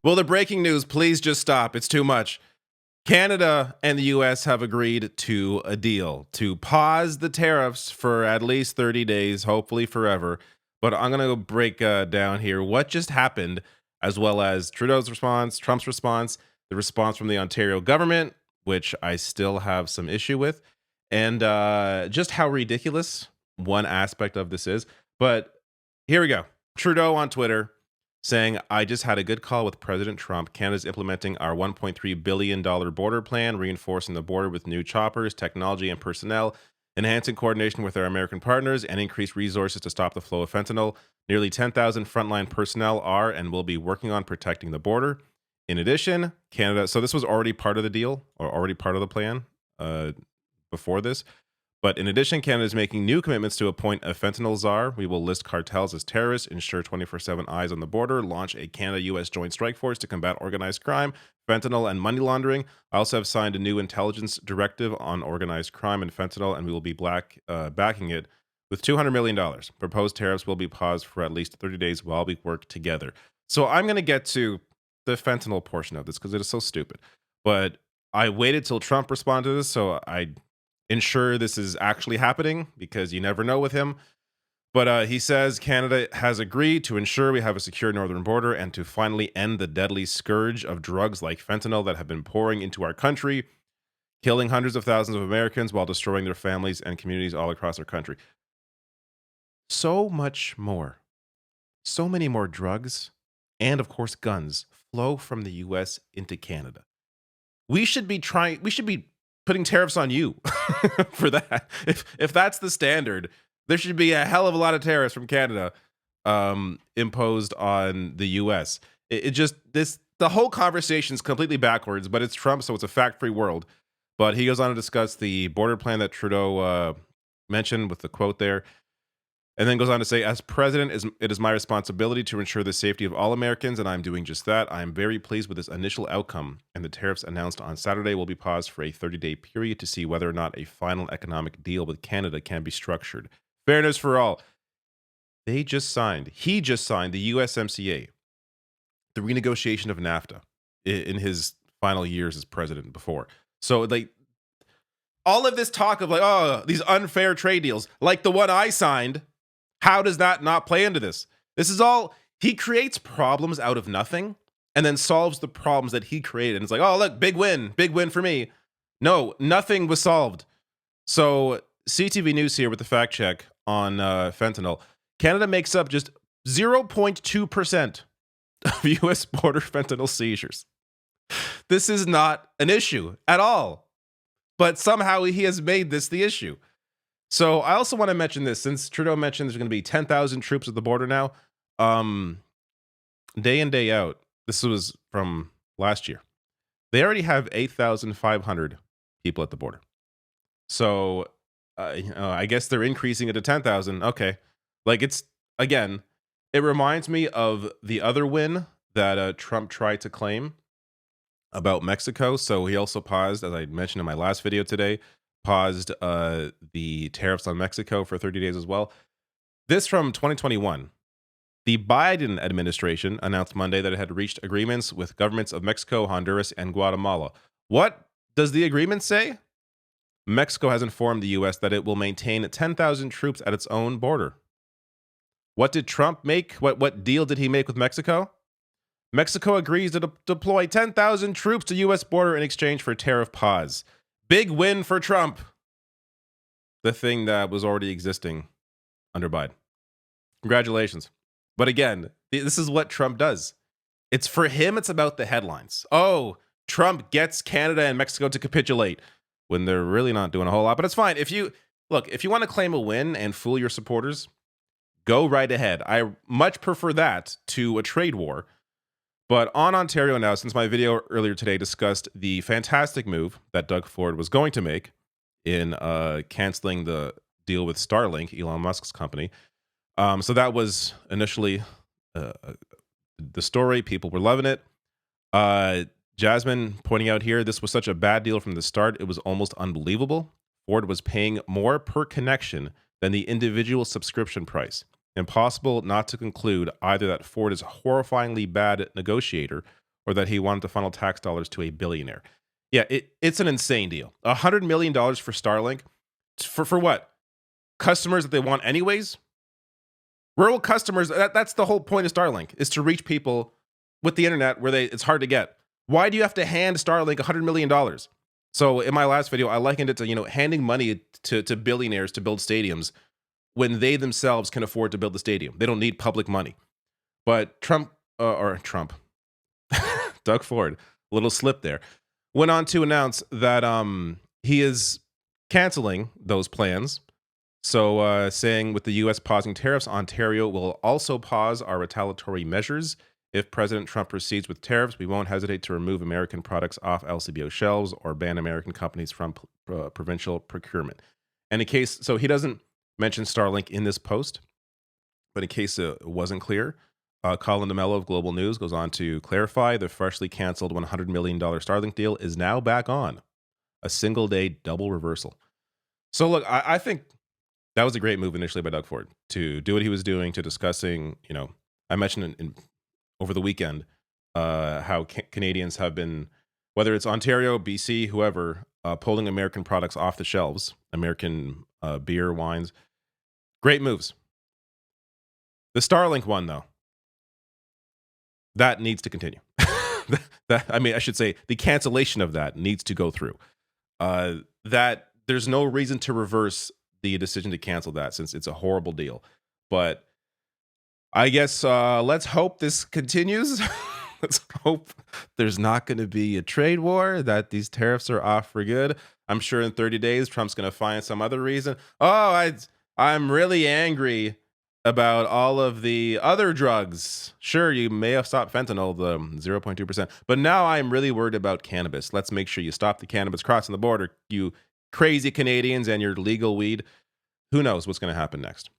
Well, the breaking news, please just stop. It's too much. Canada and the US have agreed to a deal to pause the tariffs for at least 30 days, hopefully forever. But I'm going to break down here what just happened, as well as Trudeau's response, Trump's response, the response from the Ontario government, which I still have some issue with, and just how ridiculous one aspect of this is. But here we go. Trudeau on Twitter saying, I just had a good call with President Trump. Canada's implementing our $1.3 billion border plan, reinforcing the border with new choppers, technology, and personnel, enhancing coordination with our American partners, and increased resources to stop the flow of fentanyl. Nearly 10,000 frontline personnel are and will be working on protecting the border. In addition, Canada, so this was already part of the deal, or already part of the plan before this. But in addition, Canada is making new commitments to appoint a fentanyl czar. We will list cartels as terrorists, ensure 24/7 eyes on the border, launch a Canada-U.S. joint strike force to combat organized crime, fentanyl, and money laundering. I also have signed a new intelligence directive on organized crime and fentanyl, and we will be backing it with $200 million. Proposed tariffs will be paused for at least 30 days while we work together. So I'm going to get to the fentanyl portion of this because it is so stupid. But I waited till Trump responded to this, so I ensure this is actually happening because you never know with him. But he says Canada has agreed to ensure we have a secure northern border and to finally end the deadly scourge of drugs like fentanyl that have been pouring into our country, killing hundreds of thousands of Americans while destroying their families and communities all across our country. So much more. So many more drugs and, of course, guns flow from the U.S. into Canada. We should be putting tariffs on you for that. If that's the standard, there should be a hell of a lot of tariffs from Canada imposed on the US. The whole conversation is completely backwards, but it's Trump, so it's a fact-free world. But he goes on to discuss the border plan that Trudeau mentioned with the quote there. And then goes on to say, as president, it is my responsibility to ensure the safety of all Americans, and I'm doing just that. I am very pleased with this initial outcome, and the tariffs announced on Saturday will be paused for a 30-day period to see whether or not a final economic deal with Canada can be structured. Fairness for all. He just signed the USMCA, the renegotiation of NAFTA in his final years as president before. So all of this talk of these unfair trade deals, like the one I signed, how does that not play into this? This is all, he creates problems out of nothing and then solves the problems that he created. And it's like, oh, look, big win for me. No, nothing was solved. So CTV News here with the fact check on fentanyl. Canada makes up just 0.2% of U.S. border fentanyl seizures. This is not an issue at all. But somehow he has made this the issue. So I also want to mention this, since Trudeau mentioned there's going to be 10,000 troops at the border now, day in, day out. This was from last year. They already have 8,500 people at the border. So I guess they're increasing it to 10,000. Okay. It reminds me of the other win that Trump tried to claim about Mexico. So he also paused, as I mentioned in my last video today, the tariffs on Mexico for 30 days as well. This from 2021. The Biden administration announced Monday that it had reached agreements with governments of Mexico, Honduras, and Guatemala. What does the agreement say? Mexico has informed the U.S. that it will maintain 10,000 troops at its own border. What did Trump make? What deal did he make with Mexico? Mexico agrees to deploy 10,000 troops to U.S. border in exchange for tariff pause. Big win for Trump. The thing that was already existing under Biden. Congratulations. But again, this is what Trump does. It's for him, it's about the headlines. Oh, Trump gets Canada and Mexico to capitulate when they're really not doing a whole lot. But it's fine. If you want to claim a win and fool your supporters, go right ahead. I much prefer that to a trade war. But on Ontario now, since my video earlier today discussed the fantastic move that Doug Ford was going to make in canceling the deal with Starlink, Elon Musk's company. So that was initially the story. People were loving it. Jasmine pointing out here, this was such a bad deal from the start. It was almost unbelievable. Ford was paying more per connection than the individual subscription price. Impossible not to conclude either that Ford is a horrifyingly bad negotiator or that he wanted to funnel tax dollars to a billionaire. Yeah, it's an insane deal. $100 million for Starlink. For what? Customers that they want anyways? Rural customers, that's the whole point of Starlink, is to reach people with the internet where it's hard to get. Why do you have to hand Starlink $100 million? So in my last video, I likened it to, handing money to billionaires to build stadiums when they themselves can afford to build the stadium. They don't need public money. But Doug Ford, a little slip there, went on to announce that he is canceling those plans. So saying with the U.S. pausing tariffs, Ontario will also pause our retaliatory measures. If President Trump proceeds with tariffs, we won't hesitate to remove American products off LCBO shelves or ban American companies from provincial procurement. And so he doesn't mention Starlink in this post, but in case it wasn't clear, Colin DeMello of Global News goes on to clarify the freshly canceled $100 million Starlink deal is now back on. A single day double reversal. So look, I think that was a great move initially by Doug Ford to do what he was doing, to discussing, I mentioned over the weekend how Canadians have been, whether it's Ontario, BC, whoever, pulling American products off the shelves, American beer, wines. Great moves. The Starlink one, though, that needs to continue. I should say the cancellation of that needs to go through. That there's no reason to reverse the decision to cancel that, since it's a horrible deal. But I guess let's hope this continues. Let's hope there's not going to be a trade war, that these tariffs are off for good. I'm sure in 30 days, Trump's going to find some other reason. Oh, I'm really angry about all of the other drugs. Sure, you may have stopped fentanyl, the 0.2%, but now I'm really worried about cannabis. Let's make sure you stop the cannabis crossing the border, you crazy Canadians, and your legal weed. Who knows what's going to happen next?